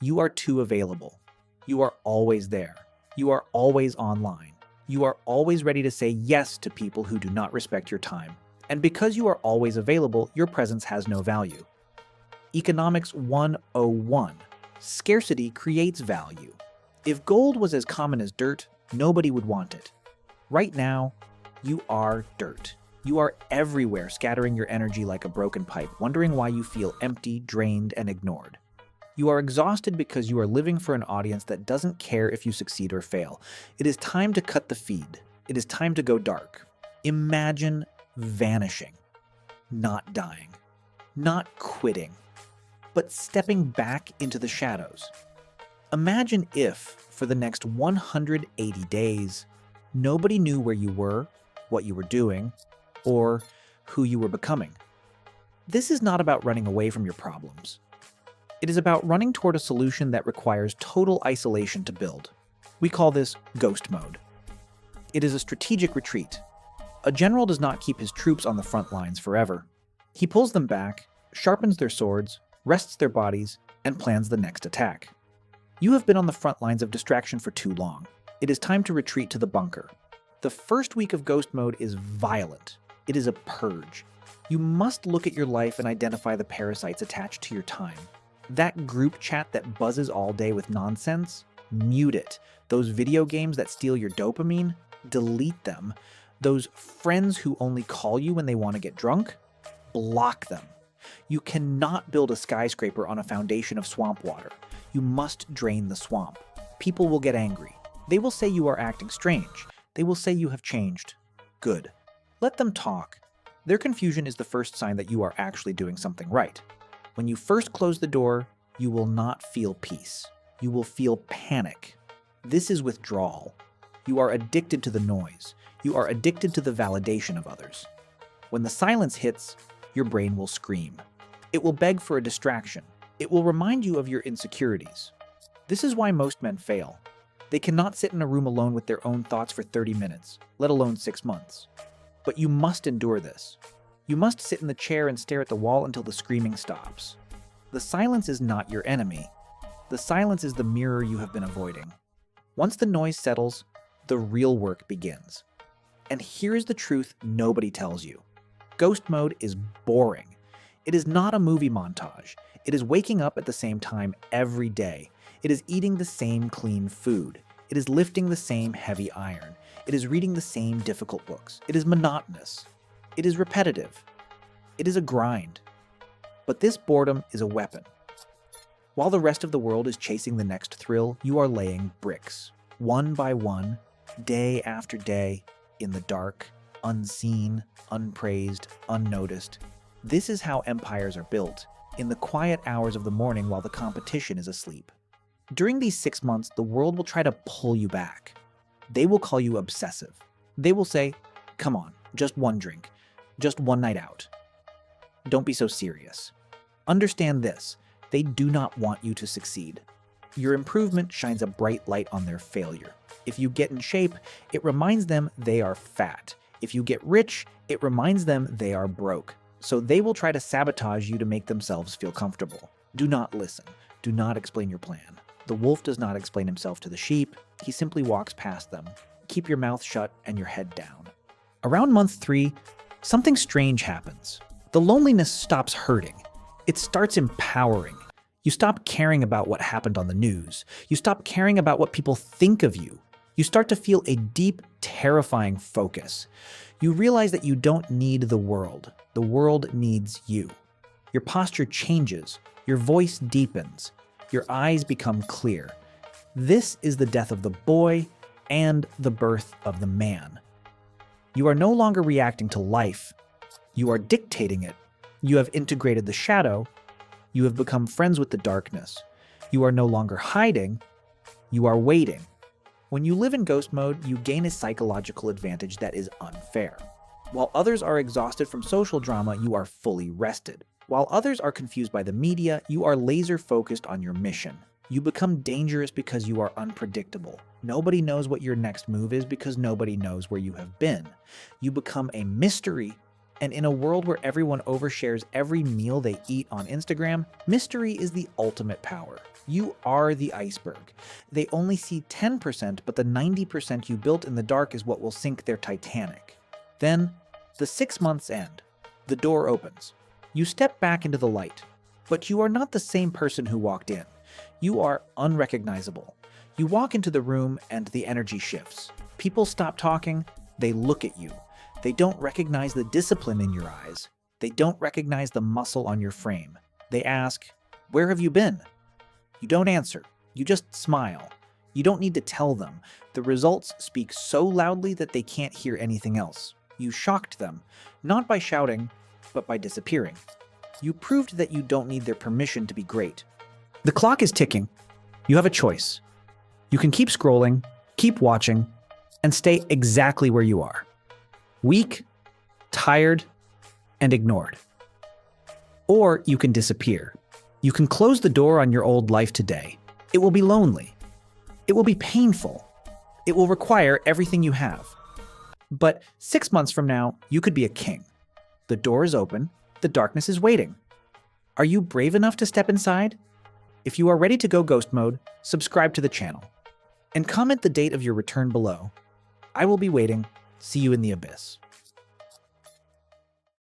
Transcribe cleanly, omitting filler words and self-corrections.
You are too available. You are always there. You are always online. You are always ready to say yes to people who do not respect your time. And because you are always available, your presence has no value. Economics 101. Scarcity creates value. If gold was as common as dirt, nobody would want it. Right now, you are dirt. You are everywhere, scattering your energy like a broken pipe, wondering why you feel empty, drained, and ignored. You are exhausted because you are living for an audience that doesn't care if you succeed or fail. It is time to cut the feed. It is time to go dark. Imagine vanishing, not dying, not quitting, but stepping back into the shadows. Imagine if, for the next 180 days, nobody knew where you were, what you were doing, or who you were becoming. This is not about running away from your problems. It is about running toward a solution that requires total isolation to build. We call this ghost mode. It is a strategic retreat. A general does not keep his troops on the front lines forever. He pulls them back, sharpens their swords, rests their bodies, and plans the next attack. You have been on the front lines of distraction for too long. It is time to retreat to the bunker. The first week of ghost mode is violent. It is a purge. You must look at your life and identify the parasites attached to your time. That group chat that buzzes all day with nonsense, mute it. Those video games that steal your dopamine, delete them. Those friends who only call you when they want to get drunk, block them. You cannot build a skyscraper on a foundation of swamp water. You must drain the swamp. People will get angry. They will say you are acting strange. They will say you have changed. Good. Let them talk. Their confusion is the first sign that you are actually doing something right. When you first close the door, you will not feel peace. You will feel panic. This is withdrawal. You are addicted to the noise. You are addicted to the validation of others. When the silence hits, your brain will scream. It will beg for a distraction. It will remind you of your insecurities. This is why most men fail. They cannot sit in a room alone with their own thoughts for 30 minutes, let alone 6 months. But you must endure this. You must sit in the chair and stare at the wall until the screaming stops. The silence is not your enemy. The silence is the mirror you have been avoiding. Once the noise settles, the real work begins. And here's the truth nobody tells you. Ghost mode is boring. It is not a movie montage. It is waking up at the same time every day. It is eating the same clean food. It is lifting the same heavy iron. It is reading the same difficult books. It is monotonous. It is repetitive. It is a grind. But this boredom is a weapon. While the rest of the world is chasing the next thrill, you are laying bricks, one by one, day after day, in the dark, unseen, unpraised, unnoticed. This is how empires are built, in the quiet hours of the morning while the competition is asleep. During these 6 months, the world will try to pull you back. They will call you obsessive. They will say, come on, just one drink, just one night out. Don't be so serious. Understand this, they do not want you to succeed. Your improvement shines a bright light on their failure. If you get in shape, it reminds them they are fat. If you get rich, it reminds them they are broke. So they will try to sabotage you to make themselves feel comfortable. Do not listen. Do not explain your plan. The wolf does not explain himself to the sheep. He simply walks past them. Keep your mouth shut and your head down. Around month 3, something strange happens. The loneliness stops hurting. It starts empowering. You stop caring about what happened on the news. You stop caring about what people think of you. You start to feel a deep, terrifying focus. You realize that you don't need the world. The world needs you. Your posture changes. Your voice deepens. Your eyes become clear. This is the death of the boy and the birth of the man. You are no longer reacting to life. You are dictating it. You have integrated the shadow. You have become friends with the darkness. You are no longer hiding. You are waiting. When you live in ghost mode, you gain a psychological advantage that is unfair. While others are exhausted from social drama, you are fully rested. While others are confused by the media, you are laser-focused on your mission. You become dangerous because you are unpredictable. Nobody knows what your next move is because nobody knows where you have been. You become a mystery, And in a world where everyone overshares every meal they eat on Instagram, mystery is the ultimate power. You are the iceberg. They only see 10%, but the 90% you built in the dark is what will sink their Titanic. Then, the 6 months end. The door opens. You step back into the light. But you are not the same person who walked in. You are unrecognizable. You walk into the room and the energy shifts. People stop talking. They look at you. They don't recognize the discipline in your eyes. They don't recognize the muscle on your frame. They ask, "Where have you been?" You don't answer. You just smile. You don't need to tell them. The results speak so loudly that they can't hear anything else. You shocked them, not by shouting, but by disappearing. You proved that you don't need their permission to be great. The clock is ticking. You have a choice. You can keep scrolling, keep watching, and stay exactly where you are. Weak, tired, and ignored. Or you can disappear. You can close the door on your old life today. It will be lonely. It will be painful. It will require everything you have. But 6 months from now, you could be a king. The door is open. The darkness is waiting. Are you brave enough to step inside? If you are ready to go ghost mode, subscribe to the channel. And comment the date of your return below. I will be waiting. See you in the abyss.